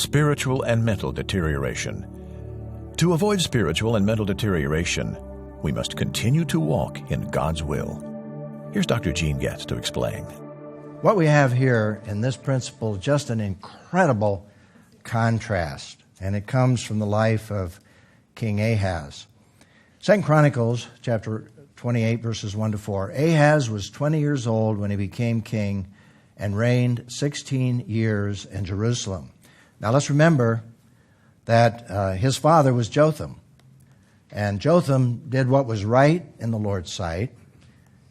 spiritual and mental deterioration. To avoid spiritual and mental deterioration, we must continue to walk in God's will. Here's Dr. Gene Getz to explain. What we have here in this principle is just an incredible contrast, and it comes from the life of King Ahaz. 2 Chronicles chapter 28, verses 1 to 4. Ahaz was 20 years old when he became king and reigned 16 years in Jerusalem. Now let's remember that his father was Jotham. And Jotham did what was right in the Lord's sight.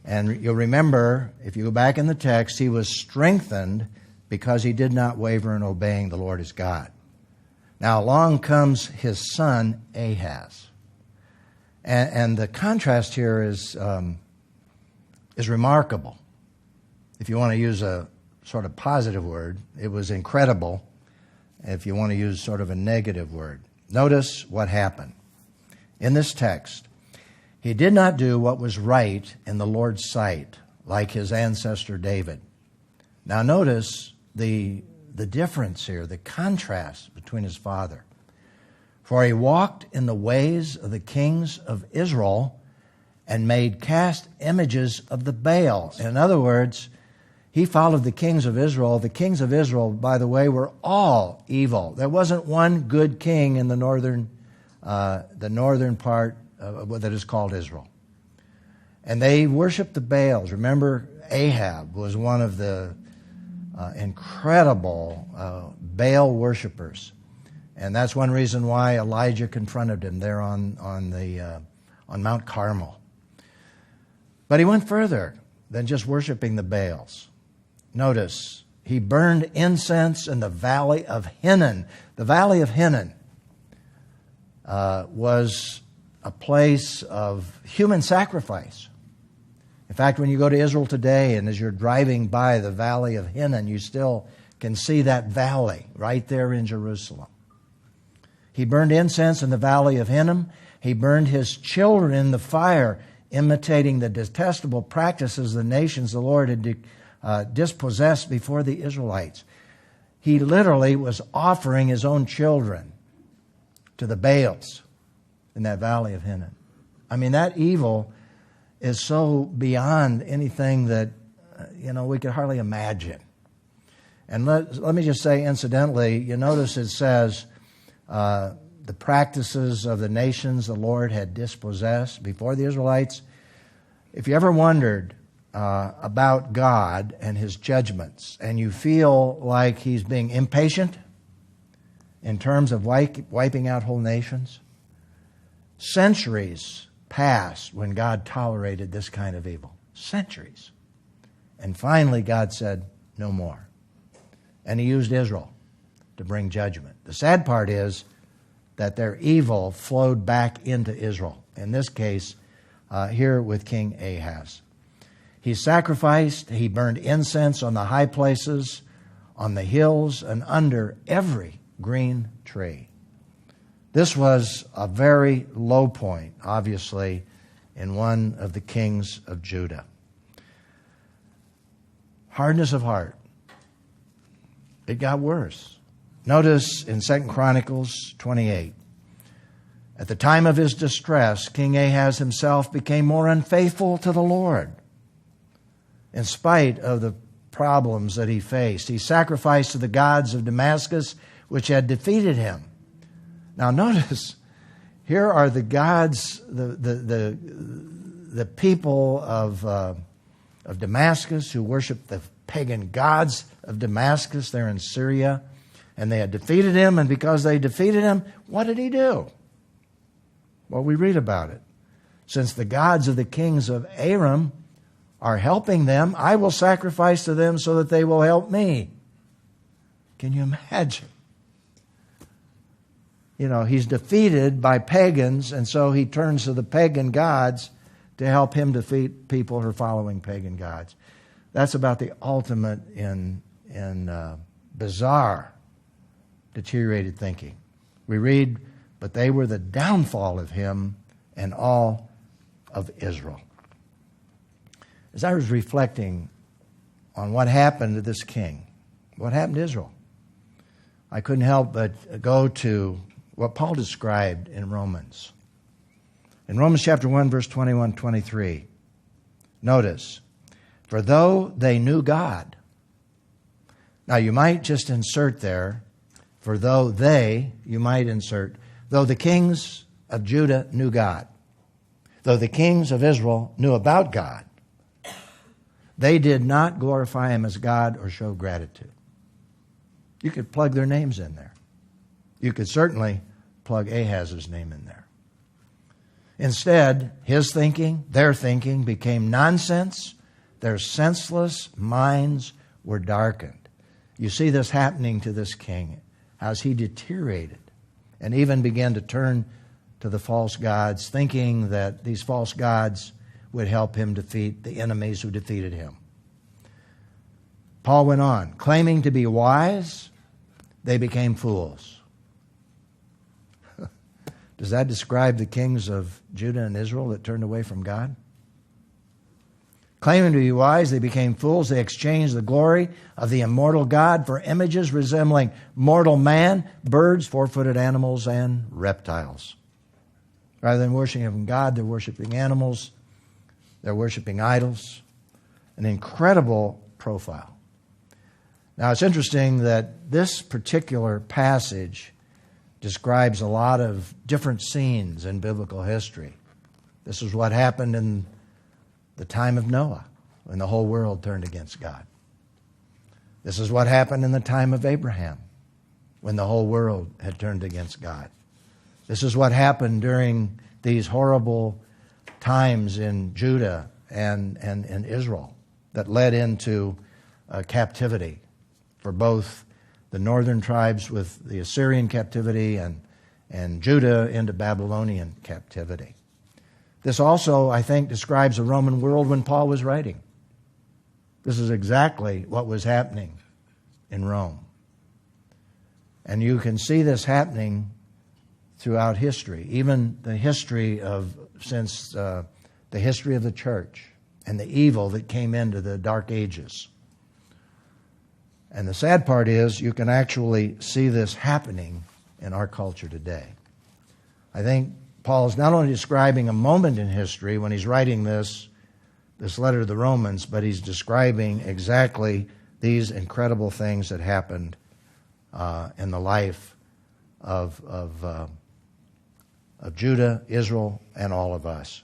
And you'll remember, if you go back in the text, he was strengthened because he did not waver in obeying the Lord his God. Now along comes his son Ahaz. And the contrast here is remarkable. If you want to use a sort of positive word, it was incredible. If you want to use sort of a negative word. Notice what happened. In this text, he did not do what was right in the Lord's sight, like his ancestor David. Now notice the difference here, the contrast between his father. For he walked in the ways of the kings of Israel and made cast images of the Baal. In other words, he followed the kings of Israel. The kings of Israel, by the way, were all evil. There wasn't one good king in the northern part that is called Israel. And they worshiped the Baals. Remember, Ahab was one of the incredible Baal worshipers. And that's one reason why Elijah confronted him there on Mount Carmel. But he went further than just worshiping the Baals. Notice, he burned incense in the Valley of Hinnom. The Valley of Hinnom was a place of human sacrifice. In fact, when you go to Israel today and as you're driving by the Valley of Hinnom, you still can see that valley right there in Jerusalem. He burned incense in the Valley of Hinnom. He burned his children in the fire, imitating the detestable practices of the nations the Lord had dispossessed before the Israelites. He literally was offering his own children to the Baals in that Valley of Hinnom. I mean, that evil is so beyond anything that, we could hardly imagine. And let me just say, incidentally, you notice it says, the practices of the nations the Lord had dispossessed before the Israelites. If you ever wondered about God and his judgments, and you feel like he's being impatient in terms of wiping out whole nations, centuries passed when God tolerated this kind of evil. Centuries. And finally God said, no more. And he used Israel to bring judgment. The sad part is that their evil flowed back into Israel. In this case, here with King Ahaz. He sacrificed, he burned incense on the high places, on the hills, and under every green tree. This was a very low point, obviously, in one of the kings of Judah. Hardness of heart. It got worse. Notice in 2 Chronicles 28, at the time of his distress, King Ahaz himself became more unfaithful to the Lord. In spite of the problems that he faced, he sacrificed to the gods of Damascus, which had defeated him. Now notice, here are the gods, the people of Damascus who worship the pagan gods of Damascus. They're in Syria. And they had defeated him, and because they defeated him, what did he do? Well, we read about it. Since the gods of the kings of Aram are helping them, I will sacrifice to them so that they will help me. Can you imagine? He's defeated by pagans, and so he turns to the pagan gods to help him defeat people who are following pagan gods. That's about the ultimate in bizarre, deteriorated thinking. We read, but they were the downfall of him and all of Israel. As I was reflecting on what happened to this king, what happened to Israel, I couldn't help but go to what Paul described in Romans. In Romans chapter 1, verse 21, 23, notice, for though they knew God. Now you might just insert there, for though they, you might insert, though the kings of Judah knew God, though the kings of Israel knew about God, they did not glorify Him as God or show gratitude. You could plug their names in there. You could certainly plug Ahaz's name in there. Instead, his thinking, their thinking became nonsense. Their senseless minds were darkened. You see this happening to this king as he deteriorated and even began to turn to the false gods, thinking that these false gods would help him defeat the enemies who defeated him. Paul went on, claiming to be wise, they became fools. Does that describe the kings of Judah and Israel that turned away from God? Claiming to be wise, they became fools. They exchanged the glory of the immortal God for images resembling mortal man, birds, four-footed animals, and reptiles. Rather than worshiping God, they're worshiping animals. They're worshiping idols. An incredible profile. Now, it's interesting that this particular passage describes a lot of different scenes in biblical history. This is what happened in the time of Noah, when the whole world turned against God. This is what happened in the time of Abraham, when the whole world had turned against God. This is what happened during these horrible times in Judah and Israel that led into captivity for both the northern tribes with the Assyrian captivity and Judah into Babylonian captivity. This also, I think, describes the Roman world when Paul was writing. This is exactly what was happening in Rome. And you can see this happening throughout history, even the history of, since the history of the church and the evil that came into the Dark Ages. And the sad part is you can actually see this happening in our culture today. I think Paul is not only describing a moment in history when he's writing this letter to the Romans, but he's describing exactly these incredible things that happened in the life of Judah, Israel, and all of us.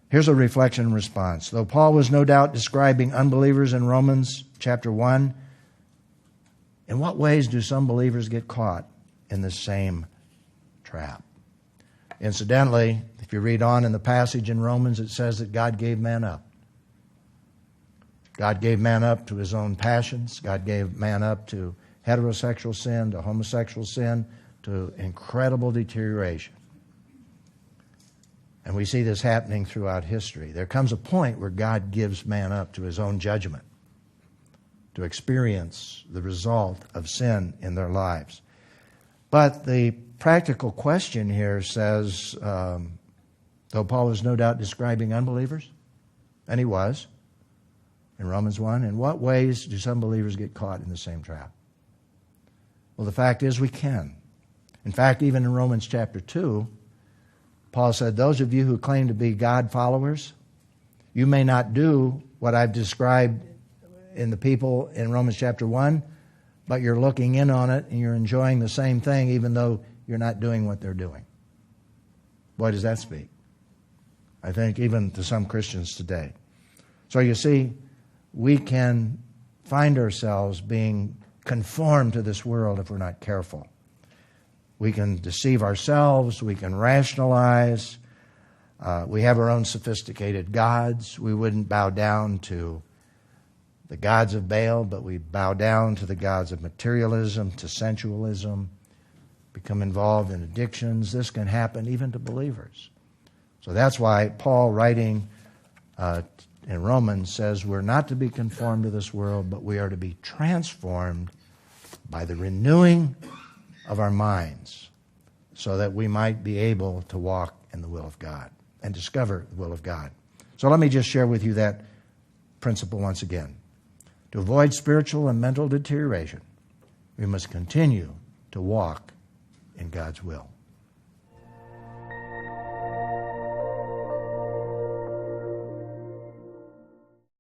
Here's a reflection and response. Though Paul was no doubt describing unbelievers in Romans chapter 1, in what ways do some believers get caught in the same trap? Incidentally, if you read on in the passage in Romans, it says that God gave man up. God gave man up to his own passions. God gave man up to heterosexual sin, to homosexual sin, to incredible deterioration. And we see this happening throughout history. There comes a point where God gives man up to his own judgment, to experience the result of sin in their lives. But the practical question here says, though Paul was no doubt describing unbelievers, and he was, in Romans 1, in what ways do some believers get caught in the same trap? Well, the fact is we can. In fact, even in Romans chapter 2, Paul said, those of you who claim to be God followers, you may not do what I've described in the people in Romans chapter 1, but you're looking in on it and you're enjoying the same thing even though you're not doing what they're doing. Boy, does that speak. I think even to some Christians today. So you see, we can find ourselves being conformed to this world if we're not careful. We can deceive ourselves. We can rationalize. We have our own sophisticated gods. We wouldn't bow down to the gods of Baal, but we bow down to the gods of materialism, to sensualism, become involved in addictions. This can happen even to believers. So that's why Paul, writing in Romans, says we're not to be conformed to this world, but we are to be transformed by the renewing of our minds so that we might be able to walk in the will of God and discover the will of God. So let me just share with you that principle once again. To avoid spiritual and mental deterioration, We must continue to walk in God's will.